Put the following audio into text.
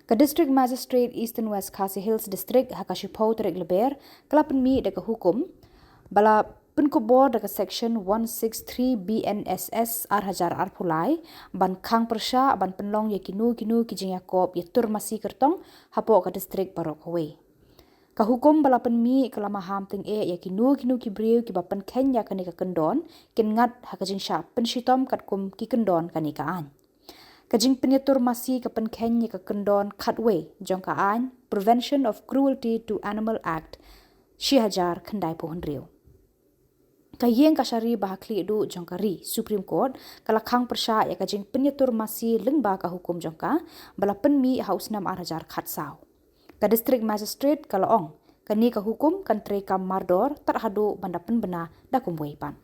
Ka District Magistrate Eastern West Khasi Hills District hakashipau terek leber kelapan mi deka hukum bala Khubor dekat section 163 BNSS Hajar Pulai ban Khang persya ban penlong ya kinu kijing Yakob ya tur Masi kertong hapo ka distrik Barokwe. Ka hukum balapan mi kelama ham ting ya kinu kibriu ki bapan Kenya kani ka kendon kin ngat hakajing sya penshitom kat kum ki kendon kani kaan. Kajing Pyniatur Masi ka pen Kenya ka kendon katwe jong kaan Prevention of Cruelty to Animal Act Hajar kendai pohon riu. Kayeng kasyari bahakli du jongkari Supreme Court kala Khang persya ya kajing Pyniatur Masi lengba ka hukum jongka balapan mi haus nam Hajar khatsau. Ka District Magistrate kala ong kani ka hukum kan trekam mardor terhadu bandapan bena dakum weipan.